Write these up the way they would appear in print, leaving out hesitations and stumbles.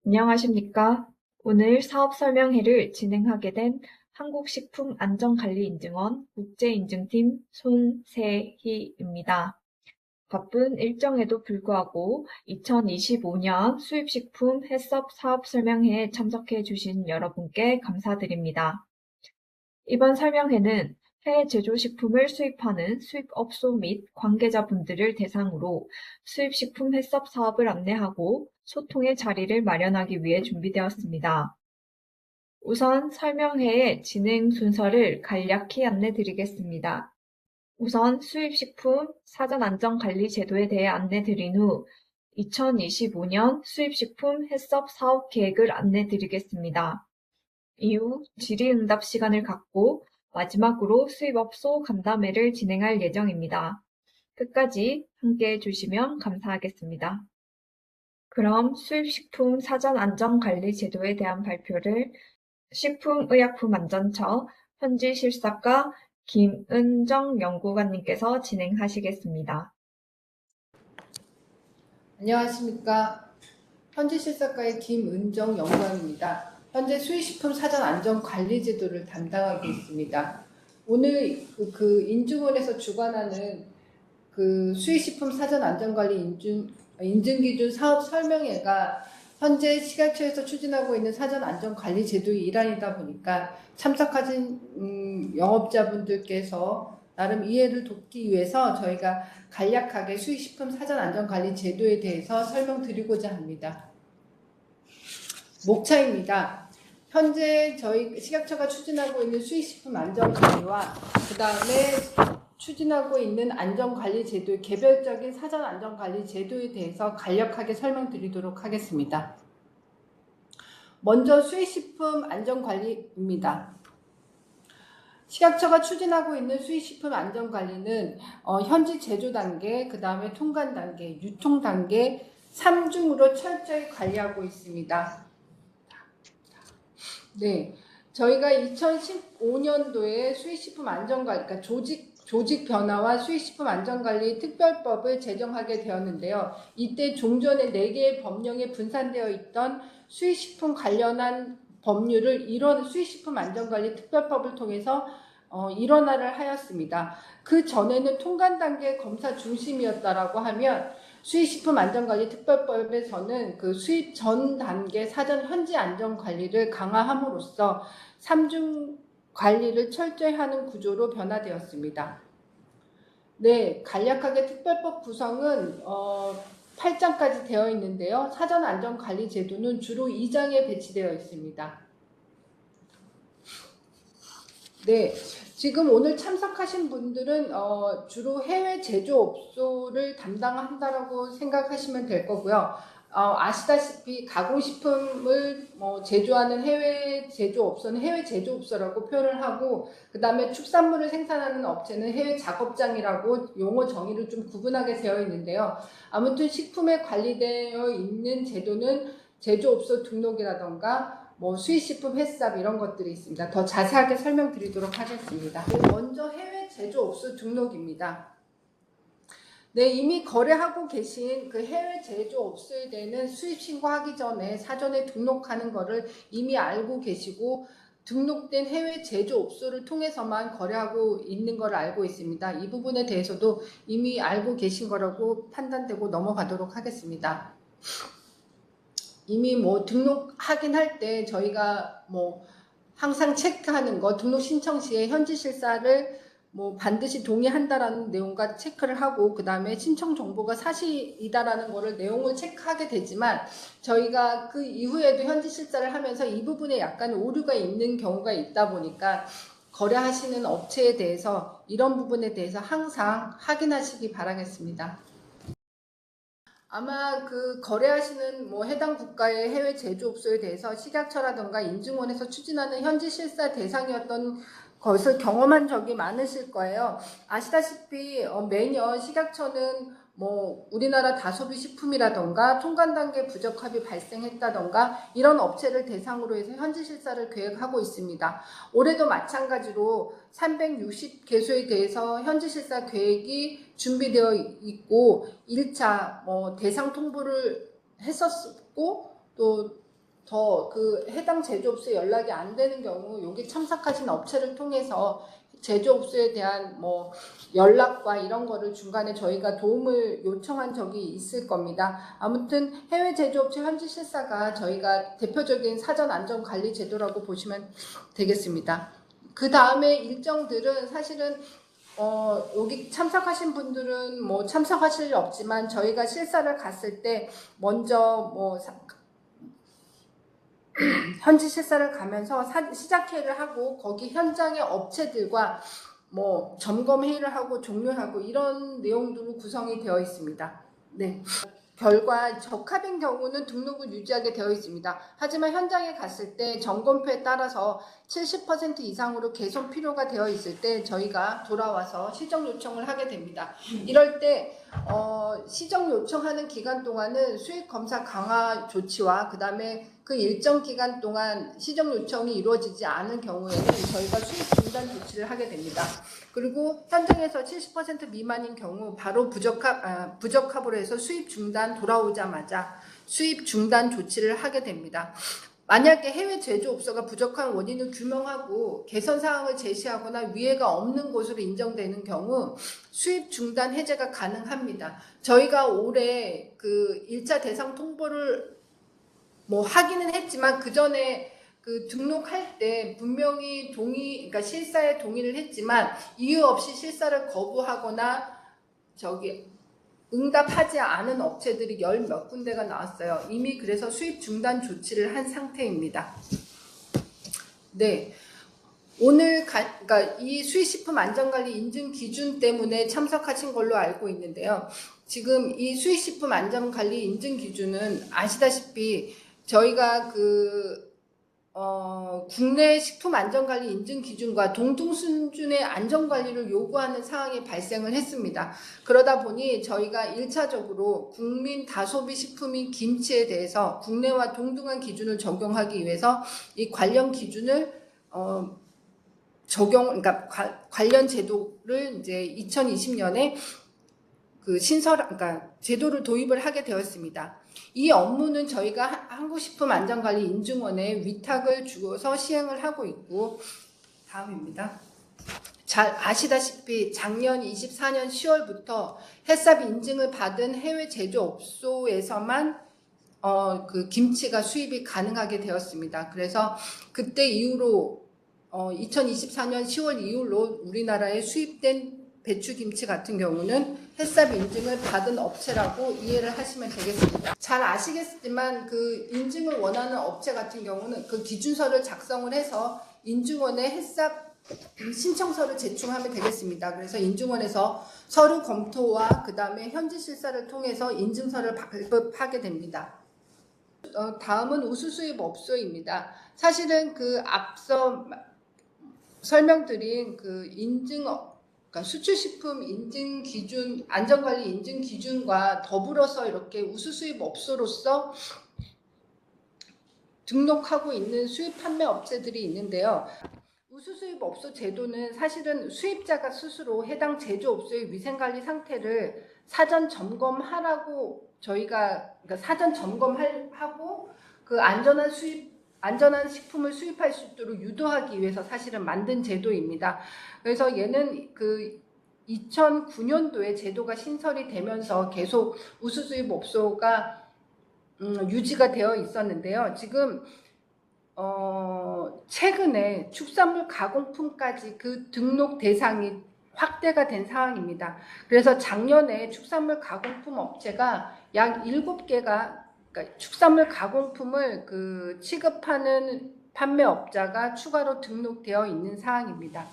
안녕하십니까? 오늘 사업 설명회를 진행하게 된 한국식품안전관리인증원 국제인증팀 손세희입니다. 바쁜 일정에도 불구하고 2025년 수입식품 해썹 사업 설명회에 참석해 주신 여러분께 감사드립니다. 이번 설명회는 해외 제조식품을 수입하는 수입업소 및 관계자분들을 대상으로 수입식품 해썹 사업을 안내하고 소통의 자리를 마련하기 위해 준비되었습니다. 우선 설명회의 진행 순서를 간략히 안내드리겠습니다. 우선 수입식품 사전안전관리 제도에 대해 안내드린 후 2025년 수입식품 해썹 사업 계획을 안내드리겠습니다. 이후 질의응답 시간을 갖고 마지막으로 수입업소 간담회를 진행할 예정입니다. 끝까지 함께해 주시면 감사하겠습니다. 그럼 수입식품 사전안전관리 제도에 대한 발표를 식품의약품안전처 현지실사과 김은정 연구관님께서 진행하시겠습니다. 안녕하십니까. 현지실사과의 김은정 연구원입니다. 현재 수입식품 사전안전관리제도를 담당하고 있습니다. 오늘 인증원에서 주관하는 수입식품 사전안전관리 인증기준 사업 설명회가 현재 식약처에서 추진하고 있는 사전안전관리제도의 일환이다 보니까 참석하신 영업자분들께서 나름 이해를 돕기 위해서 저희가 간략하게 수입식품 사전안전관리 제도에 대해서 설명드리고자 합니다. 목차입니다. 현재 저희 식약처가 추진하고 있는 수입식품 안전관리와 그 다음에 추진하고 있는 안전관리 제도의 개별적인 사전안전관리 제도에 대해서 간략하게 설명드리도록 하겠습니다. 먼저 수입식품 안전관리입니다. 식약처가 추진하고 있는 수입식품 안전관리는 현지 제조 단계, 그 다음에 통관 단계, 유통 단계 3중으로 철저히 관리하고 있습니다. 네, 저희가 2015년도에 수입식품 안전관리, 그러니까 조직 변화와 수입식품 안전관리 특별법을 제정하게 되었는데요. 이때 종전에 4개의 법령에 분산되어 있던 수입식품 관련한 법률을 수입식품 안전관리 특별법을 통해서 일원화를 하였습니다. 그 전에는 통관 단계 검사 중심이었다라고 하면 수입식품 안전관리 특별법에서는 그 수입 전 단계 사전 현지 안전관리를 강화함으로써 3중 관리를 철저히 하는 구조로 변화되었습니다. 네, 간략하게 특별법 구성은 8장까지 되어 있는데요. 사전안전관리제도는 주로 2장에 배치되어 있습니다. 네, 지금 오늘 참석하신 분들은 주로 해외 제조업소를 담당한다라고 생각하시면 될 거고요. 아시다시피 가공식품을 제조하는 해외 제조업소는 해외 제조업소라고 표현을 하고, 그 다음에 축산물을 생산하는 업체는 해외 작업장이라고 용어 정의를 좀 구분하게 되어 있는데요. 아무튼 식품에 관리되어 있는 제도는 제조업소 등록이라던가 수입식품 횟삽 이런 것들이 있습니다. 더 자세하게 설명드리도록 하겠습니다. 먼저 해외 제조업소 등록입니다. 네, 이미 거래하고 계신 그 해외 제조업소에 대한 수입 신고하기 전에 사전에 등록하는 거를 이미 알고 계시고 등록된 해외 제조업소를 통해서만 거래하고 있는 걸 알고 있습니다. 이 부분에 대해서도 이미 알고 계신 거라고 판단되고 넘어가도록 하겠습니다. 이미 등록하긴 할 때 저희가 항상 체크하는 거, 등록 신청 시에 현지 실사를 반드시 동의한다라는 내용과 체크를 하고, 그 다음에 신청 정보가 사실이다라는 거를 내용을 체크하게 되지만, 저희가 그 이후에도 현지 실사를 하면서 이 부분에 약간 오류가 있는 경우가 있다 보니까 거래하시는 업체에 대해서 이런 부분에 대해서 항상 확인하시기 바라겠습니다. 아마 거래하시는 해당 국가의 해외 제조업소에 대해서 식약처라든가 인증원에서 추진하는 현지 실사 대상이었던 것을 경험한 적이 많으실 거예요. 아시다시피 매년 식약처는 우리나라 다소비 식품이라던가 통관 단계 부적합이 발생했다던가 이런 업체를 대상으로 해서 현지 실사를 계획하고 있습니다. 올해도 마찬가지로 360개소에 대해서 현지 실사 계획이 준비되어 있고 1차 대상 통보를 했었고 또 더 그 해당 제조업소에 연락이 안 되는 경우 여기 참석하신 업체를 통해서 제조업소에 대한 뭐 연락과 이런 거를 중간에 저희가 도움을 요청한 적이 있을 겁니다. 아무튼 해외 제조업체 현지 실사가 저희가 대표적인 사전 안전 관리 제도라고 보시면 되겠습니다. 그 다음에 일정들은 사실은 여기 참석하신 분들은 뭐 참석하실 일 없지만 저희가 실사를 갔을 때 먼저 뭐 현지 실사를 가면서 시작회를 하고 거기 현장의 업체들과 뭐 점검 회의를 하고 종료하고 이런 내용들로 구성이 되어 있습니다. 네. 결과 적합인 경우는 등록을 유지하게 되어 있습니다. 하지만 현장에 갔을 때 점검표에 따라서 70% 이상으로 개선 필요가 되어 있을 때 저희가 돌아와서 시정 요청을 하게 됩니다. 이럴 때 시정 요청하는 기간 동안은 수익 검사 강화 조치와 그 다음에 그 일정 기간 동안 시정 요청이 이루어지지 않은 경우에는 저희가 수익 중단 조치를 하게 됩니다. 그리고 현장에서 70% 미만인 경우 바로 부적합으로 해서 수입 중단 돌아오자마자 수입 중단 조치를 하게 됩니다. 만약에 해외 제조업소가 부족한 원인을 규명하고 개선 사항을 제시하거나 위해가 없는 것으로 인정되는 경우 수입 중단 해제가 가능합니다. 저희가 올해 그 1차 대상 통보를 뭐 하기는 했지만 그 전에 그 등록할 때 분명히 그러니까 실사에 동의를 했지만 이유 없이 실사를 거부하거나 응답하지 않은 업체들이 몇 군데가 나왔어요. 이미 그래서 수입 중단 조치를 한 상태입니다. 네. 오늘 그러니까 이 수입식품 안전관리 인증 기준 때문에 참석하신 걸로 알고 있는데요. 지금 이 수입식품 안전관리 인증 기준은 아시다시피 저희가 국내 식품안전관리 인증 기준과 동등 수준의 안전관리를 요구하는 사항이 발생을 했습니다. 그러다 보니 저희가 1차적으로 국민 다소비 식품인 김치에 대해서 국내와 동등한 기준을 적용하기 위해서 이 관련 기준을 그러니까 관련 제도를 이제 2020년에 그러니까 제도를 도입을 하게 되었습니다. 이 업무는 저희가 한국식품안전관리인증원에 위탁을 주어서 시행을 하고 있고, 다음입니다. 잘 아시다시피 작년 24년 10월부터 햇삽 인증을 받은 해외 제조업소에서만 그 김치가 수입이 가능하게 되었습니다. 그래서 그때 이후로 2024년 10월 이후로 우리나라에 수입된 배추김치 같은 경우는 햇삽 인증을 받은 업체라고 이해를 하시면 되겠습니다. 잘 아시겠지만 그 인증을 원하는 업체 같은 경우는 그 기준서를 작성을 해서 인증원에 햇삽 신청서를 제출하면 되겠습니다. 그래서 인증원에서 서류 검토와 그 다음에 현지 실사를 통해서 인증서를 발급하게 됩니다. 다음은 우수수입 업소입니다. 사실은 그 앞서 설명드린 그 그러니까 수출식품 인증 기준, 안전관리 인증 기준과 더불어서 이렇게 우수수입 업소로서 등록하고 있는 수입 판매 업체들이 있는데요. 우수수입 업소 제도는 사실은 수입자가 스스로 해당 제조업소의 위생관리 상태를 사전 점검하라고 저희가 그러니까 사전 점검하고 그 안전한 식품을 수입할 수 있도록 유도하기 위해서 사실은 만든 제도입니다. 그래서 얘는 그 2009년도에 제도가 신설이 되면서 계속 우수수입 업소가 유지가 되어 있었는데요. 지금 최근에 축산물 가공품까지 그 등록 대상이 확대가 된 상황입니다. 그래서 작년에 축산물 가공품 업체가 약 7개가 그러니까 축산물 가공품을 그 취급하는 판매업자가 추가로 등록되어 있는 상황입니다.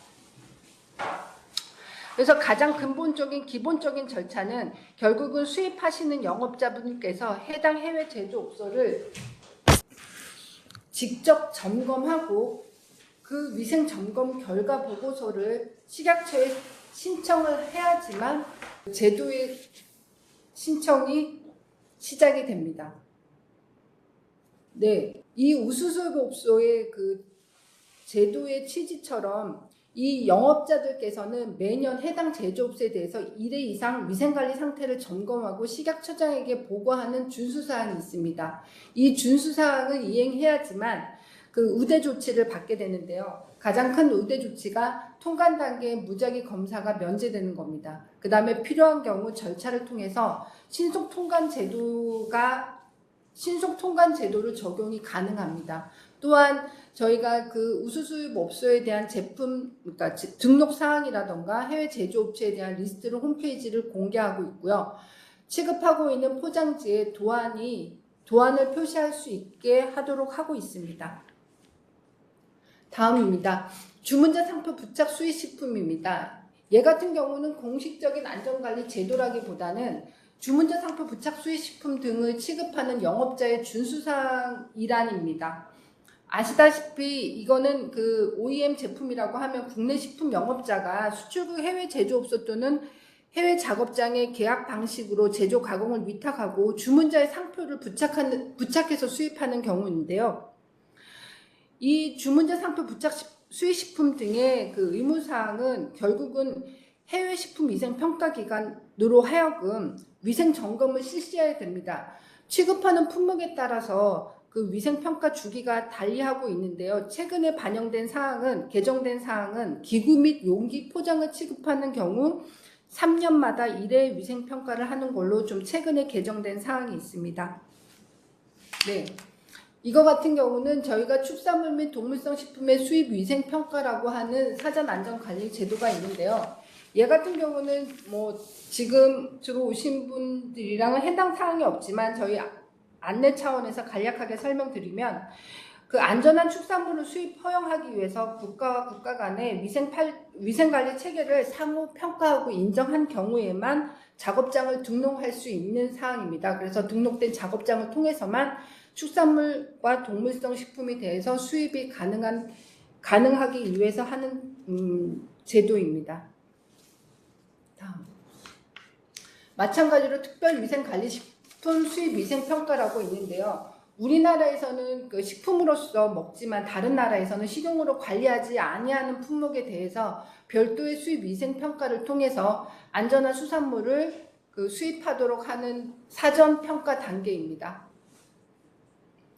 그래서 가장 근본적인 기본적인 절차는 결국은 수입하시는 영업자분께서 해당 해외 제조업소를 직접 점검하고 그 위생 점검 결과 보고서를 식약처에 신청을 해야지만 제도의 신청이 시작이 됩니다. 네, 이 우수수입업소의 그 제도의 취지처럼 이 영업자들께서는 매년 해당 제조업소에 대해서 1회 이상 위생관리 상태를 점검하고 식약처장에게 보고하는 준수사항이 있습니다. 이 준수사항을 이행해야지만 그 우대 조치를 받게 되는데요. 가장 큰 우대 조치가 통관 단계의 무작위 검사가 면제되는 겁니다. 그 다음에 필요한 경우 절차를 통해서 신속 통관 제도를 적용이 가능합니다. 또한 저희가 그 우수수입 업소에 대한 제품, 그러니까 등록 사항이라던가 해외 제조업체에 대한 리스트를 홈페이지를 공개하고 있고요. 취급하고 있는 포장지에 도안을 표시할 수 있게 하도록 하고 있습니다. 다음입니다. 주문자 상표 부착 수입식품입니다. 얘 같은 경우는 공식적인 안전관리 제도라기보다는 주문자 상표 부착 수입식품 등을 취급하는 영업자의 준수사항 일환입니다. 아시다시피 이거는 그 OEM 제품이라고 하면 국내 식품 영업자가 수출국 해외 제조업소 또는 해외 작업장의 계약 방식으로 제조 가공을 위탁하고 주문자의 상표를 부착해서 수입하는 경우인데요. 이 주문자 상표 부착 수입식품 등의 그 의무사항은 결국은 해외 식품 위생 평가 기관으로 하여금 위생 점검을 실시해야 됩니다. 취급하는 품목에 따라서 그 위생평가 주기가 달리하고 있는데요. 최근에 개정된 사항은 기구 및 용기 포장을 취급하는 경우 3년마다 1회 위생평가를 하는 걸로 좀 최근에 개정된 사항이 있습니다. 네. 이거 같은 경우는 저희가 축산물 및 동물성 식품의 수입 위생평가라고 하는 사전안전관리 제도가 있는데요. 얘 같은 경우는 뭐 지금 들어오신 분들이랑은 해당 사항이 없지만 저희 안내 차원에서 간략하게 설명드리면 그 안전한 축산물을 수입 허용하기 위해서 국가와 국가 간의 위생관리 체계를 상호 평가하고 인정한 경우에만 작업장을 등록할 수 있는 사항입니다. 그래서 등록된 작업장을 통해서만 축산물과 동물성 식품에 대해서 수입이 가능하기 위해서 하는 제도입니다. 다음. 마찬가지로 특별위생관리식품 수입위생평가라고 있는데요. 우리나라에서는 그 식품으로서 먹지만 다른 나라에서는 식용으로 관리하지 아니하는 품목에 대해서 별도의 수입위생평가를 통해서 안전한 수산물을 수입하도록 하는 사전평가 단계입니다.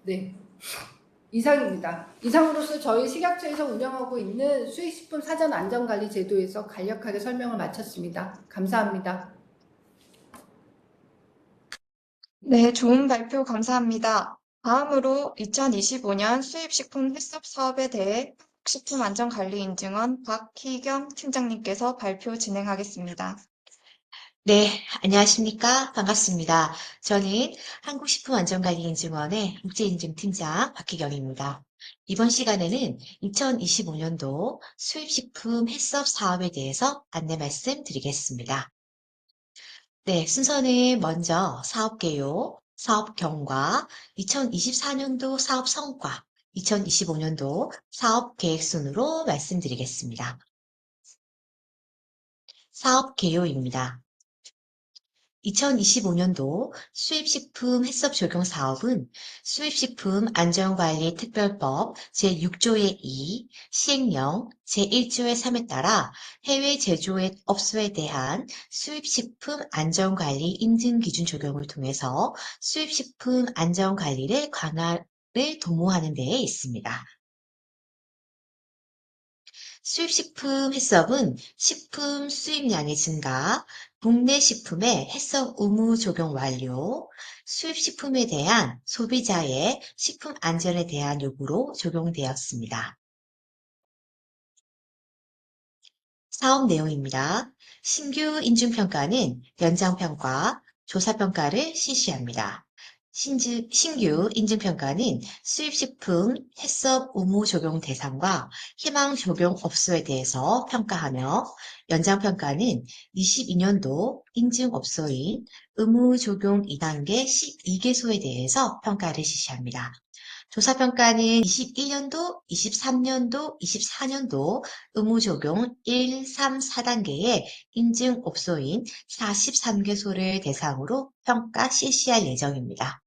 네, 이상입니다. 이상으로서 저희 식약처에서 운영하고 있는 수입식품 사전안전관리 제도에서 간략하게 설명을 마쳤습니다. 감사합니다. 네, 좋은 발표 감사합니다. 다음으로 2025년 수입식품 해썹 사업에 대해 한국식품안전관리인증원 박희경 팀장님께서 발표 진행하겠습니다. 네, 안녕하십니까? 반갑습니다. 저는 한국식품안전관리인증원의 국제인증팀장 박희경입니다. 이번 시간에는 2025년도 수입식품 해썹 사업에 대해서 안내 말씀드리겠습니다. 네, 순서는 먼저 사업 개요, 사업 경과, 2024년도 사업 성과, 2025년도 사업 계획 순으로 말씀드리겠습니다. 사업 개요입니다. 2025년도 수입식품 해썹 적용 사업은 수입식품 안전관리 특별법 제6조의 2, 시행령 제1조의 3에 따라 해외 제조업소에 대한 수입식품 안전관리 인증 기준 적용을 통해서 수입식품 안전관리를 강화를 도모하는 데에 있습니다. 수입식품 해썹은 식품 수입량의 증가, 국내 식품의 해썹 의무 적용 완료, 수입식품에 대한 소비자의 식품 안전에 대한 요구로 적용되었습니다. 사업 내용입니다. 신규 인증평가는 연장평가, 조사평가를 실시합니다. 신규 인증평가는 수입식품 해썹 의무 적용 대상과 희망 적용 업소에 대해서 평가하며 연장평가는 22년도 인증업소인 의무 적용 2단계 12개소에 대해서 평가를 실시합니다. 조사평가는 21년도, 23년도, 24년도 의무 적용 1, 3, 4단계의 인증업소인 43개소를 대상으로 평가 실시할 예정입니다.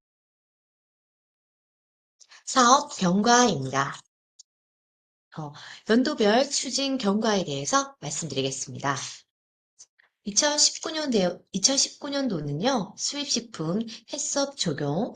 사업 경과입니다. 연도별 추진 경과에 대해서 말씀드리겠습니다. 2019년도는요, 수입식품 해썹 적용,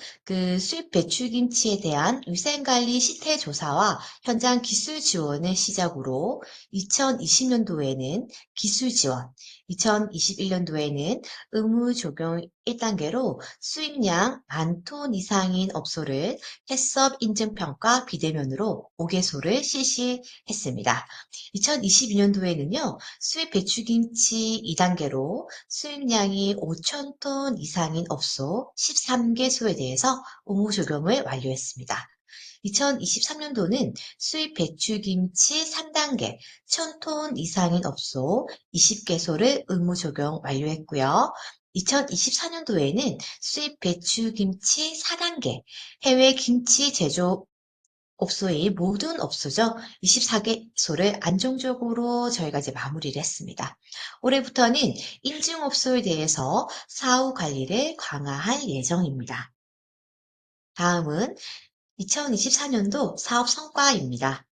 수입 배출김치에 대한 위생관리 시태 조사와 현장 기술 지원을 시작으로 2020년도에는 기술 지원, 2021년도에는 의무 적용 1단계로 수입량 10,000톤 이상인 업소를 해썹 인증평가 비대면으로 5개소를 실시했습니다. 2022년도에는요, 수입 배추김치 2단계로 수입량이 5,000톤 이상인 업소 13개소에 대해서 의무 적용을 완료했습니다. 2023년도는 수입 배추김치 3단계 1,000톤 이상인 업소 20개소를 의무 적용 완료했고요. 2024년도에는 수입 배추김치 4단계 해외 김치 제조 업소의 모든 업소죠. 24개소를 안정적으로 저희가 이제 마무리를 했습니다. 올해부터는 인증업소에 대해서 사후 관리를 강화할 예정입니다. 다음은 2024년도 사업 성과입니다.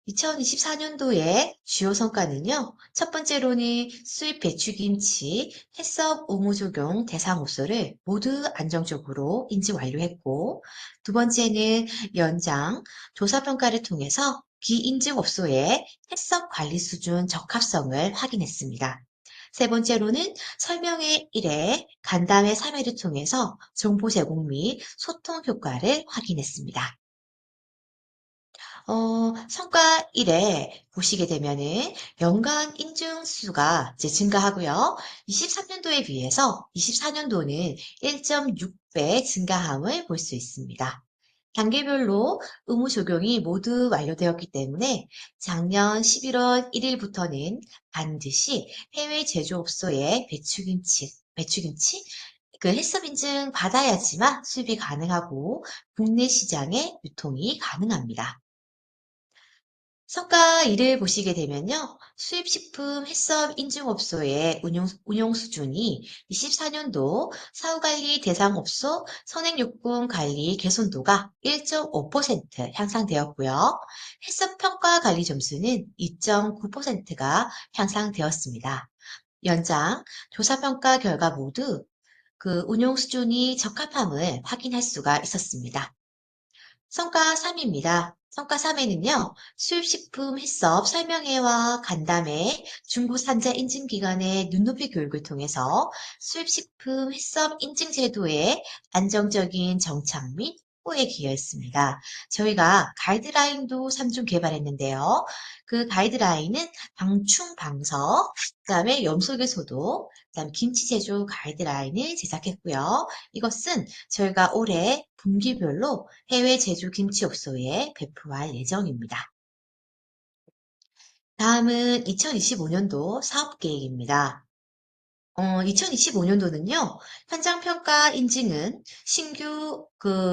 2024년도의 주요 성과는요. 첫 번째로는 수입 배추김치 해썹 의무 적용 대상 업소를 모두 안정적으로 인증 완료했고, 두 번째는 연장 조사평가를 통해서 비인증 업소의 해썹 관리 수준 적합성을 확인했습니다. 세 번째로는 설명회 1회, 간담회 3회를 통해서 정보 제공 및 소통 효과를 확인했습니다. 성과 1에 보시게 되면은 연간 인증 수가 이제 증가하고요. 23년도에 비해서 24년도는 1.6배 증가함을 볼 수 있습니다. 단계별로 의무 적용이 모두 완료되었기 때문에 작년 11월 1일부터는 반드시 해외 제조업소의 배추김치 해썹 인증 받아야지만 수입이 가능하고 국내 시장에 유통이 가능합니다. 성과 1을 보시게 되면요. 수입식품 해썹 인증업소의 운용 수준이 24년도 사후관리 대상업소 선행요건 관리 개선도가 1.5% 향상되었고요. 해썹 평가 관리 점수는 2.9%가 향상되었습니다. 연장 조사평가 결과 모두 운용 수준이 적합함을 확인할 수가 있었습니다. 성과 3입니다. 성과 3에는요, 수입식품 해썹 설명회와 간담회, 중고 산자 인증기관의 눈높이 교육을 통해서 수입식품 해썹 인증제도의 안정적인 정착 및 확보에 기여했습니다. 저희가 가이드라인도 3중 개발했는데요. 그 가이드라인은 방충 방서, 그다음에 염소개소도, 그다음 김치 제조 가이드라인을 제작했고요. 이것은 저희가 올해 분기별로 해외 제조 김치업소에 배포할 예정입니다. 다음은 2025년도 사업계획입니다. 2025년도는요, 현장평가 인증은 신규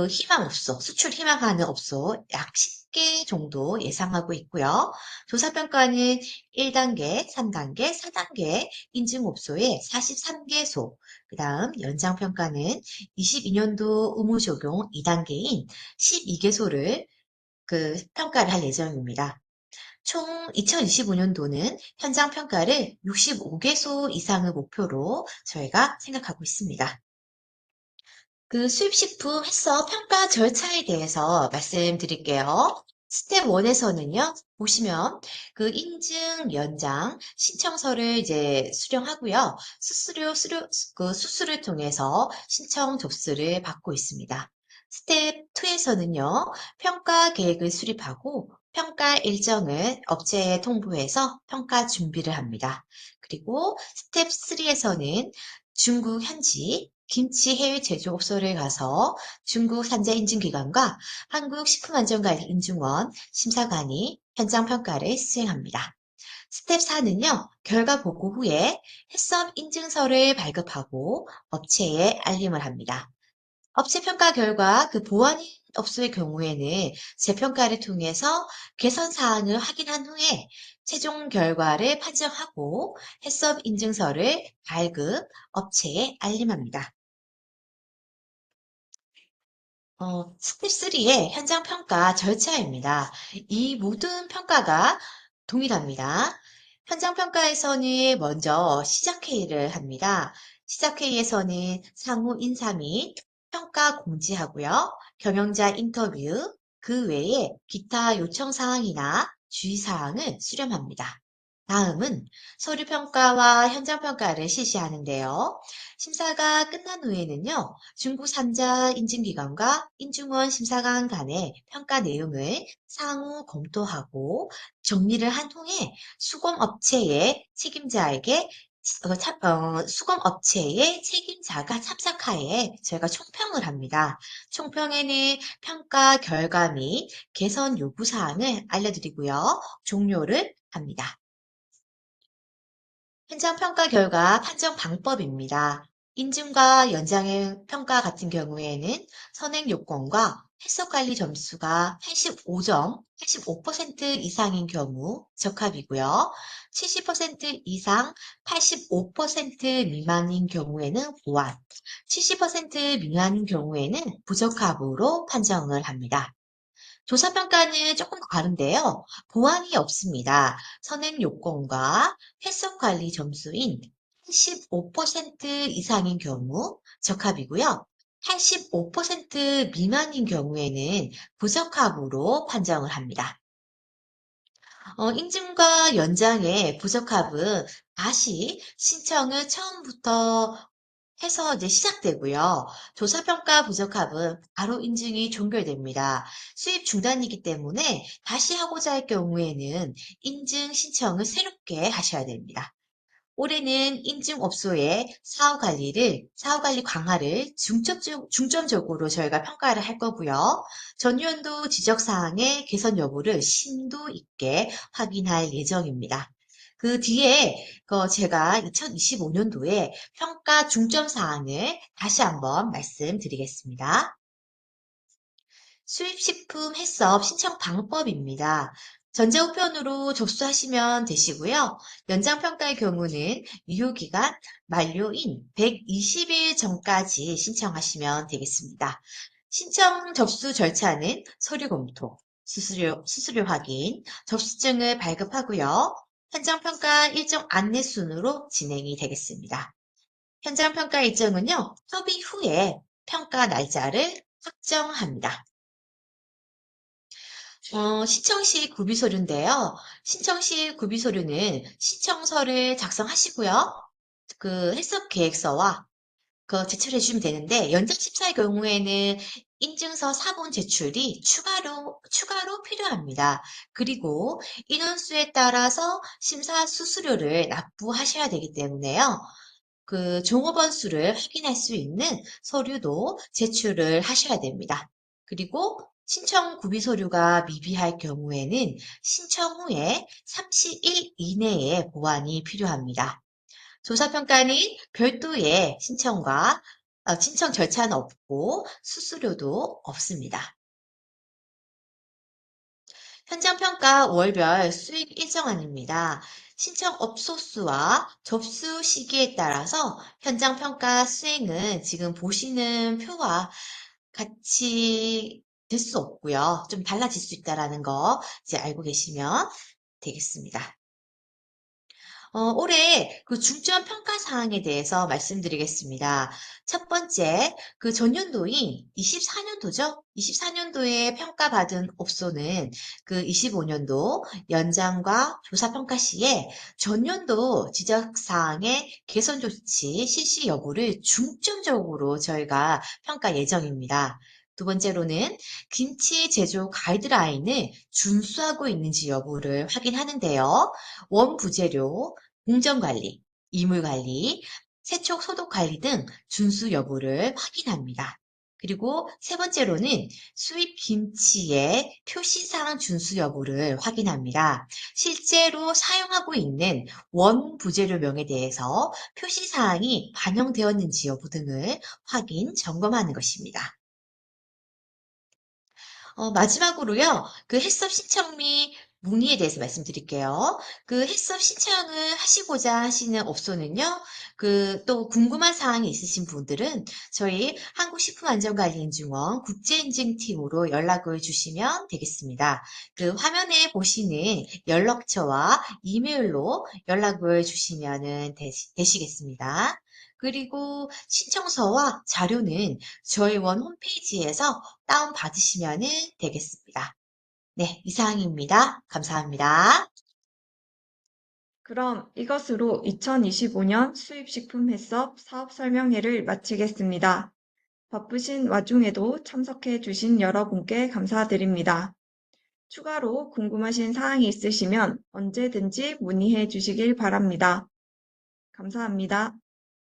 희망업소, 수출 희망하는 업소 약 10개 정도 예상하고 있고요. 조사평가는 1단계, 3단계, 4단계 인증업소에 43개소, 그 다음 연장평가는 22년도 의무 적용 2단계인 12개소를 평가를 할 예정입니다. 총 2025년도는 현장 평가를 65개소 이상을 목표로 저희가 생각하고 있습니다. 수입식품 해썹 평가 절차에 대해서 말씀드릴게요. 스텝 1에서는요, 보시면 인증 연장 신청서를 이제 수령하고요. 수수를 통해서 신청 접수를 받고 있습니다. 스텝 2에서는요, 평가 계획을 수립하고 평가 일정을 업체에 통보해서 평가 준비를 합니다. 그리고 스텝 3에서는 중국 현지 김치 해외 제조업소를 가서 중국 산자 인증기관과 한국식품안전관리인증원 심사관이 현장 평가를 수행합니다. 스텝 4는요, 결과 보고 후에 해썹 인증서를 발급하고 업체에 알림을 합니다. 업체 평가 결과 보완 업소의 경우에는 재평가를 통해서 개선 사항을 확인한 후에 최종 결과를 판정하고 해썹 인증서를 발급 업체에 알림합니다. 스텝 3의 현장 평가 절차입니다. 이 모든 평가가 동일합니다. 현장 평가에서는 먼저 시작 회의를 합니다. 시작 회의에서는 상호 인사 및 평가 공지하고요. 경영자 인터뷰, 그 외에 기타 요청 사항이나 주의 사항을 수렴합니다. 다음은 서류 평가와 현장 평가를 실시하는데요. 심사가 끝난 후에는요. 중고 3자 인증기관과 인증원 심사관 간의 평가 내용을 상호 검토하고 정리를 한 후에 수검업체의 책임자에게 수검업체의 책임자가 참석하에 저희가 총평을 합니다. 총평에는 평가 결과 및 개선 요구 사항을 알려드리고요. 종료를 합니다. 현장 평가 결과 판정 방법입니다. 인증과 연장의 평가 같은 경우에는 선행 요건과 해석 관리 점수가 85점, 85% 이상인 경우 적합이고요. 70% 이상, 85% 미만인 경우에는 보완, 70% 미만인 경우에는 부적합으로 판정을 합니다. 조사평가는 조금 다른데요. 보완이 없습니다. 선행 요건과 해석 관리 점수인 85% 이상인 경우 적합이고요. 85% 미만인 경우에는 부적합으로 판정을 합니다. 인증과 연장의 부적합은 다시 신청을 처음부터 해서 이제 시작되고요. 조사평가 부적합은 바로 인증이 종결됩니다. 수입 중단이기 때문에 다시 하고자 할 경우에는 인증 신청을 새롭게 하셔야 됩니다. 올해는 인증업소의 사후관리 강화를 중점적으로 저희가 평가를 할 거고요. 전년도 지적사항의 개선 여부를 심도 있게 확인할 예정입니다. 그 뒤에 제가 2025년도에 평가 중점사항을 다시 한번 말씀드리겠습니다. 수입식품 해썹 신청 방법입니다. 전자우편으로 접수하시면 되시고요. 연장평가의 경우는 유효기간 만료인 120일 전까지 신청하시면 되겠습니다. 신청 접수 절차는 서류 검토, 수수료 확인, 접수증을 발급하고요. 현장평가 일정 안내 순으로 진행이 되겠습니다. 현장평가 일정은요, 협의 후에 평가 날짜를 확정합니다. 신청 시 구비 서류인데요. 신청 시 구비 서류는 신청서를 작성하시고요. 그 해석 계획서와 제출해 주시면 되는데, 연장 심사의 경우에는 인증서 사본 제출이 추가로 필요합니다. 그리고 인원수에 따라서 심사 수수료를 납부하셔야 되기 때문에요. 그 종업원 수를 확인할 수 있는 서류도 제출을 하셔야 됩니다. 그리고 신청 구비 서류가 미비할 경우에는 신청 후에 30일 이내에 보완이 필요합니다. 조사평가는 별도의 신청 절차는 없고 수수료도 없습니다. 현장평가 월별 수익 일정안입니다. 신청업소 수와 접수 시기에 따라서 현장평가 수행은 지금 보시는 표와 같이 될 수 없고요. 좀 달라질 수 있다는 거 이제 알고 계시면 되겠습니다. 올해 그 중점 평가 사항에 대해서 말씀드리겠습니다. 첫 번째, 그 전년도인 24년도죠? 24년도에 평가받은 업소는 그 25년도 연장과 조사 평가 시에 전년도 지적 사항의 개선 조치 실시 여부를 중점적으로 저희가 평가 예정입니다. 두 번째로는 김치 제조 가이드라인을 준수하고 있는지 여부를 확인하는데요. 원부재료, 공정관리, 이물관리, 세척 소독관리 등 준수 여부를 확인합니다. 그리고 세 번째로는 수입 김치의 표시사항 준수 여부를 확인합니다. 실제로 사용하고 있는 원부재료명에 대해서 표시사항이 반영되었는지 여부 등을 점검하는 것입니다. 마지막으로요, 그 해썹 신청 및 문의에 대해서 말씀드릴게요. 그 해썹 신청을 하시고자 하시는 업소는요, 또 궁금한 사항이 있으신 분들은 저희 한국식품안전관리인증원 국제인증팀으로 연락을 주시면 되겠습니다. 그 화면에 보시는 연락처와 이메일로 연락을 주시면 되시겠습니다. 그리고 신청서와 자료는 저희 원 홈페이지에서 다운받으시면 되겠습니다. 네, 이상입니다. 감사합니다. 그럼 이것으로 2025년 수입식품 해썹 사업 설명회를 마치겠습니다. 바쁘신 와중에도 참석해 주신 여러분께 감사드립니다. 추가로 궁금하신 사항이 있으시면 언제든지 문의해 주시길 바랍니다. 감사합니다.